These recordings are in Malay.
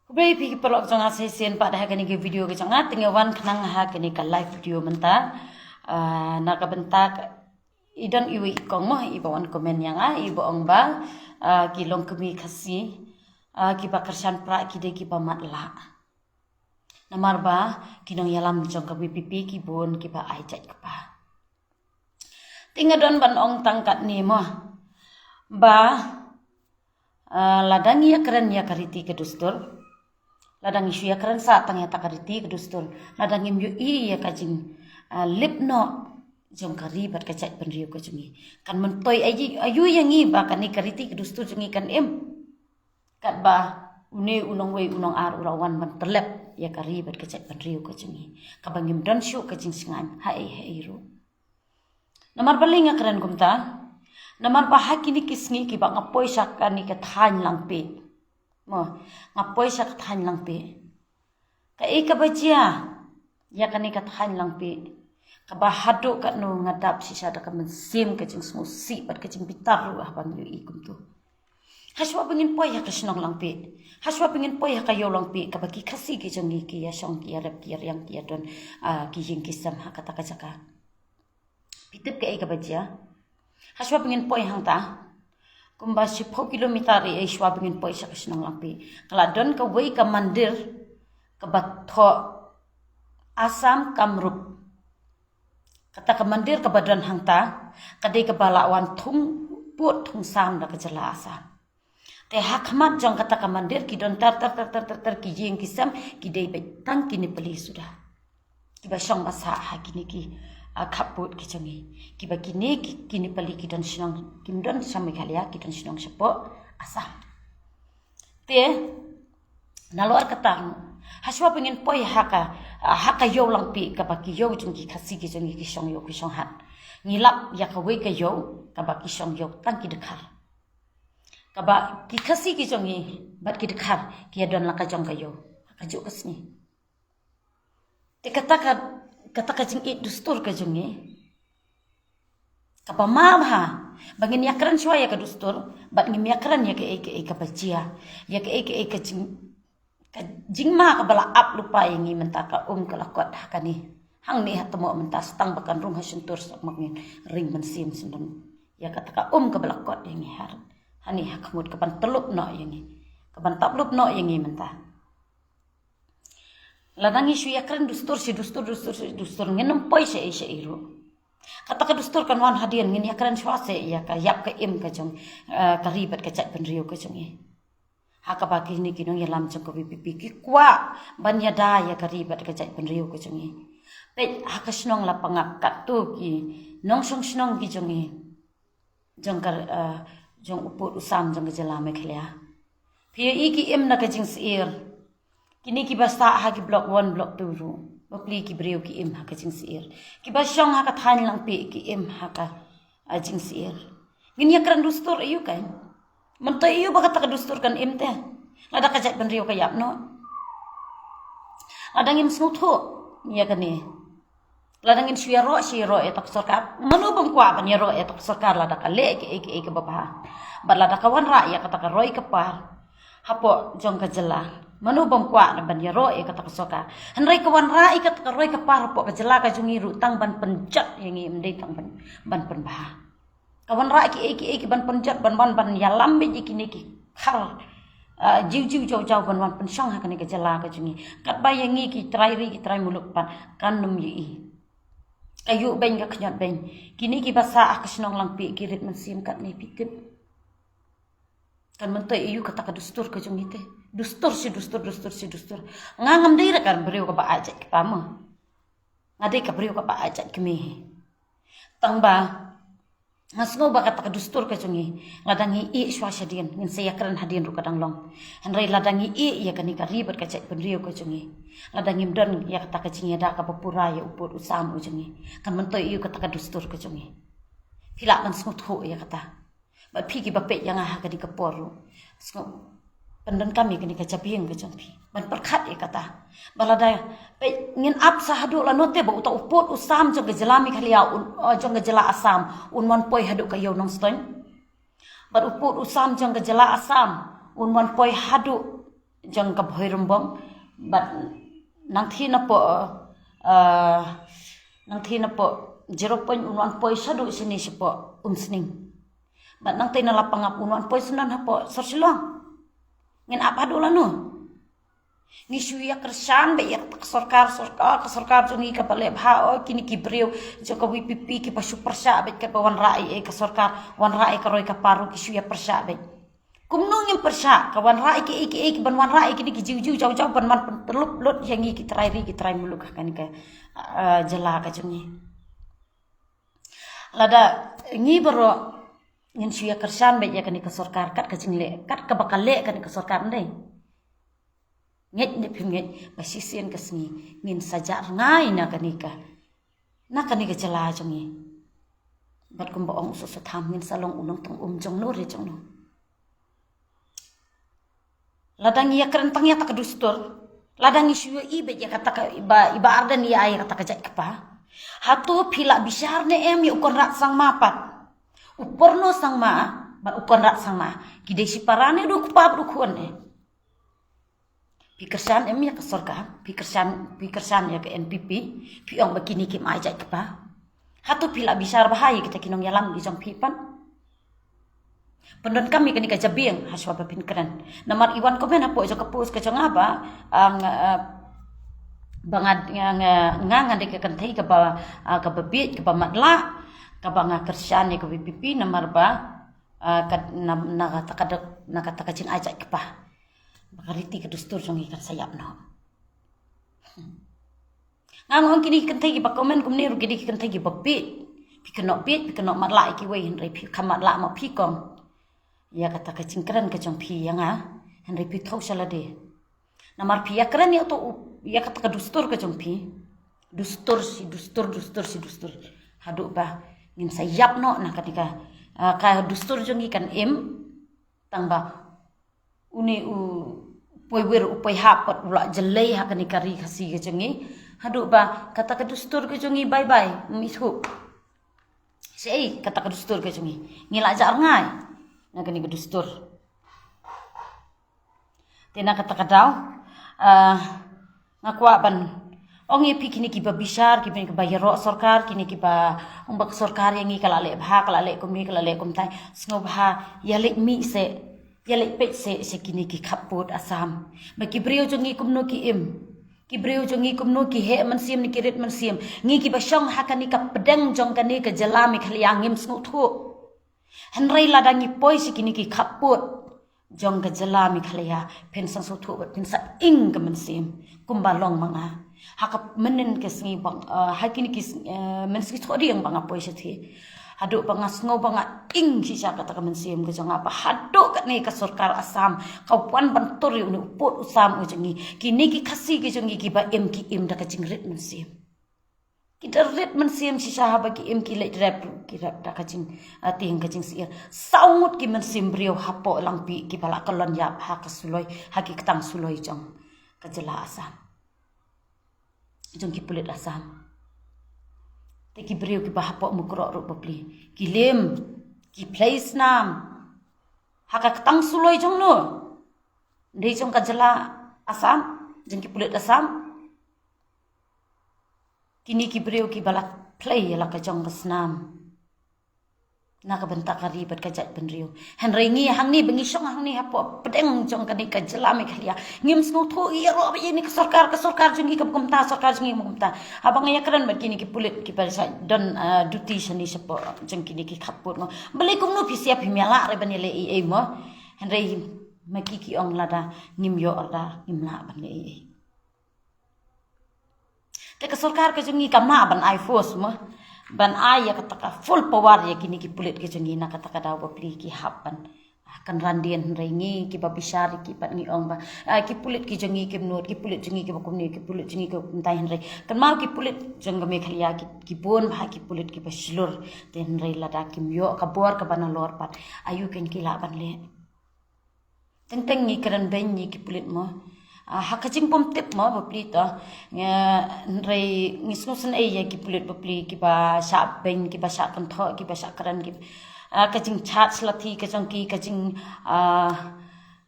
Kubai pi pelok jonga sesen pada hakani ke video ke jonga tingawan kenang hakani ka live video menta nak bentak idan iwi ikong mah ibawan komen yang ibu ong ba kilong kemi kasi kiba kersan pra kide kiba matla namar ba kinong yalam jong kabi pipi kibun kiba aijat kepa tingadon ban ong tangkat ni mah ba ladang ya keren ya kariti ke dustur ladang isu ya keren saat tang ya takariti ke dustur ladang im yu ya kajing lipno jong karibat kacai penriu ke jungi kan mentoy ayu yang i ba kan ni kariti ke dustur jungi kan kat ba une unong wei unong ar urawan man terlep ya karibat kacai penriu ke jungi kabangim dan syu kajing singan hai ru namar balinga keren kumta namar ba hakini kisngi ki ba ngapoi sakani ke than langpe mo ngapoi sak than langpe ka bajia ya kani ka than langpe ka ba hadu ka no ngadap si sada ka mensim ka jing smusi bat ka jing bitar ru bang yu ikum tu haswa pengin poi ya ka snong langpe haswa pengin poi ya ka yo langpe ka ba ki khasi ki jong ki ya song ki arab ki yang ki don ki jing kisam ha kata ka jaka pitip ka bajia haswa pengin poi hang ta kumba 10 kilometer shwa pengin poi sa kasnong lampi kala don ka wei ka mandir ka batho Asam Kamrup kata ka mandir ka badan hangta kadai ka balawan thung put thung sam da ka jala asa te hakmat jong kata ka mandir ki don tar ki jing kisam ki dei betang kini peli sudah ki ba shong basa ha kini ki kaput kicangi kiba kini pali kidan sinong kimdon samai khalia kidan sinong sepo asam te nalor katang haswa pengen poi haka yo langpi kabaki yo jungki khasi ki jungi ki song hat ngilap ya ka we ka yo kabaki song yo tang ki dekhar kaba ki khasi ki jungi bat ki dekhar ki don la ka jong ka yo ka jo kasni te kata kajing it dustur kajungi kapa mamha bangin yakran shwa ya ka dustur bat ngim yakran ya ke bajia ya ke kajing ma ka bala ap lupa yangi mentaka kala kot hakani hang ni hatmo mentas tang bakan rum hasuntur sok magin ring mensim sendon ya kata ka ka bala kot yangi har hani hakmut kapan telup no yangi kapan taplup no yangi mentah ladang isu ya keren dustur ngenem poi se iru kata ka dustur kan wan hadian ngin ya keren swase ya ka yap ka im ka jong ka ribet ka chat penrio ka jong ha ka ba ki ni kinong ya lam jong ko pipi ki kwa ban ya da ya ka ribet ka chat penrio ka jong pe ha ka snong la pangak kat tu ki nong snong ki jong jong ka jong uput usam jong jela me khlia phi ki im na ka jing sir kini ki basta ha ki block 1 block 2 ru bapli ki breu ki im ha ka jing sir ki ba shong ha ka than lang pi ki im ha ka jing sir ngin ya kran dustur ayu kan man to ayu ba ka dustur kan im te lada ka jat ban riu ka yap no ladang im smutho ya kan ni ladang in shiro e tak sarkar manu bang kwa ban ya ro e tak sarkar lada ka le ki ba ba lada ka wan ra ya ka ta ka roi ka par hapo jong ka jela manu bang kwa na ban yaro e kata kasoka hanrai kawan rai kata ka roi ka par po ka jela ka jungi rutang ban penjat yang imdei tang ban penbah kawan rai ki ban penjat ban ya lambe ji kini ki khar jiu jauh ban pensong ha kani ka jela ka jungi kat bayangi ki trai muluk pan kan num yi ayu ben ka khnyat ben kini ki basa akasnong langpi ki rit mensim kat ni pitip kan mentai iyu kata ka dustur ka jungi te dustur ngangam dira kan beriu ka ba ajak ki pama ngade ka beriu ka ba ajak ki me tang ba ngasngo ba kata ka dustur ka jungi ladangi i swasya dian ngin saya kran hadin ru kadang long hanrai ladangi i ya kan ka ribet ka cak beriu ka jungi ladangi mdon ya kata ka jingi da ka papura ya upur usam jungi kan mentai iyu kata ka dustur ka jungi pila kan smut ho ya kata ba phi ki bapet yang ha ka di ka poru pendan kami kini kacapieng ke jampi ban perkhat e kata balada pe ngin ap sahadu la note ba uta upot usam jong gejelami khalia jong gejela asam man poi hadu ka yo nong ston bar upot usam jong gejela asam man poi hadu jong ka bhoi rumbong but nang thi na po 0.1 poisa do sini sipo umsning but nang tay na lapangap 1 poisa nan hapo sorsilong ngin apa do lanu ngi suya kersan be yak sorkar jongi ka pale bha o kini ki breu joko WPP ki pa super sha be ka wan rai ka sorkar wan rai ka roi ka paru ki suya persha be kumno ngim persha ka wan rai ki ban wan rai ki jiu jauh ban man pelup lut yang ki trai muluk kan ka jela ka jongi lada ngi bero ngin suya kersan be yak ni ka sorkar kat ka jingle kat ka bakal le kan ka sorkar ndai nget ni pinget basisian kesni min saja ngai na kanika jela jongi bat kum boong susu tham min salong unong tong jong no re jong no ladang ya keren tang ya tak dustur ladang isu ibe ya kata ka iba ardan ya ai kata ka jai kapa hatu phila bisar ne em yu kon rat sang mapat uporno sang ma ba ukon rat sang ma kidai si parane du kupa du kuone Pikersan ya ke sorga, pikersan ya ke NPP, piong begini kim ajak kepa. Hatu pila bisar bahaya kita kinong yalang di jong pipan. Pendon kami kini ka jabiang haswa bapin keren. Namar iwan komen apo jo kapus ke jong apa ang bangad nga de ke kentai ke ba ke bebit ke ba matla ke banga kersan ya ke WPP namar ba nakata kacin ajak kepa. Bakariti ka dustur jong ikan sayap no. Ngang kini kentai ki bakomen kum niru kini kentai ki bapit. Pikenok matla ki wei henry pi kamat la ma pi kom. Ya kata kecingkran ke jong pi yang henry pi thau salade. Namar pi ya keren ya to ya kata ka dustur ke jong pi. Dustur. Haduk ba ngin sayap no nah ketika ka dustur jong ikan tangba uni upoi hapot ula jelai hakani kari khasi ke jongi hadu ba kata ka dustur ke jongi bye mishu sei kata ka dustur ke jongi ngila jar ngai ngani ke dustur tena kata ka daw ngakwa ban ongi pikini ki ba bisar ki ben ke bayaro sorkar kini ki ba umbak sorkar yang ngi kala le kum tai sngo bha yalik mi se Yalek pet se kini ki kaput asam. Bagi brio jongi kumno ki Ki brio jongi kumno ki he mansiam ni kirit mansiam. Ngi ki basyong hakani ka pedang jong kani ka jalami khaliangim sngu thu. Henry ladangi poi se kini ki kaput jong ka jalami khalia pen sang su thu pen sa ing ka mansiam kumbalong manga. Hakap menen ke sngi bang hakini ki menski thodi yang banga poi se thi. Haduk bangas ngau banga ing sisa kata kemensiam ke jong apa haduk kat ni ke sorkar asam kau puan banturi uni uput usam ujengi kini ki kasih ke jongi ki ba ki da kacing rit mensiam kita rit mensiam sisa haba ki ki lek rap da kacing ting kacing siir saungut ki mensiam brio hapo langpi ki balak kelon yap ha kesuloi haki ketang suloi jong kejela asam jong ki pulit asam Teki beriu ki bahapok mukrok ruk bapli. Ki lim. Ki place nam. Haka ketang suloi jong no. Dei jong kajela asam. Jeng ki pulit asam. Kini ki beriu ki balak play yala ka jong kesnam. Naka bentak kari bat kajat benriu. Henry ngi hang ni bengi syong hang ni hapo pedeng jong kani kajela me khalia. Ngim snu thu i ro ba ini ke sorkar jong ki kumta sorkar jong ki kumta. Abang ya keren bat kini ki pulit ki parisa don duty sani sepo jong kini ki khaput ngo. Beli kum no pisiap himiala re banile i mo. Henry maki ki ong lada ngim yo orda ngimla ban le i. Te ke sorkar ke jong ki kamna ban ai force mo. Ban ay ya kataka full power ya kini ki pulit ki jongi na kataka daw bapli ki hapan kan randian rengi ki babisar ki pat ngi ong ba ki pulit ki jongi ki menut ki pulit jongi ki bakumni ki pulit jongi ki pentai henry kan mau ki pulit jong me khalia ki bon ba ki pulit ki baslur ten henry lada ki myo ka bor ka bana lor pat ayu ken ki la ban le teng ngi keren ben ni ki pulit mo hakajing pom tip mo bapli to rei ngisnusen ya ki pulit bapli ki ba sha ben ki ba sha kan tho ki ba sha karan ki kajing chat slati kajing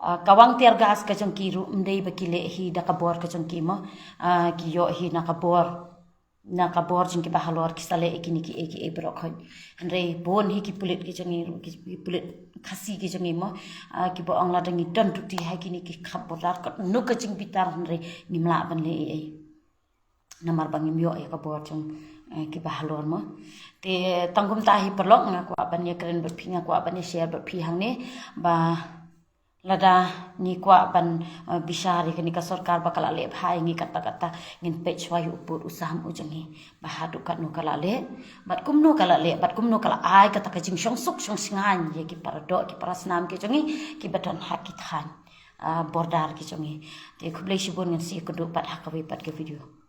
kawang tiar gas ka jong ki ru mdei ba ki le hi da kabor ka jong ki mo ki yo hi na kabor jing ki bahalor ki sale ikini ki eki e brok hon andre bon hi ki pulit ki jong ki pulit khasi ki jong mo ki bo angla dangi don tu ti ha kini ki khaborar ka no ka jing bitar andre nimla ban le e namar bangim yo e kabor jong ki bahalor mo te tangkum ta hi perlok ngaku aban ye keren berpi ngaku aban ye share berpi hang ne ba lada ni kwa ban bishari ke ni ka sarkar bakal le bhai ngi kata ngin pe chwai upur usaham ujangi bahadu kat no kala le bat kum no kala ai kata ka jing shong suk shong singan ye ki parado ki parasnam ke jongi ki badan hakit khan bordar ki jongi te khublei shibun ngin si kudu pat hakawi pat ke video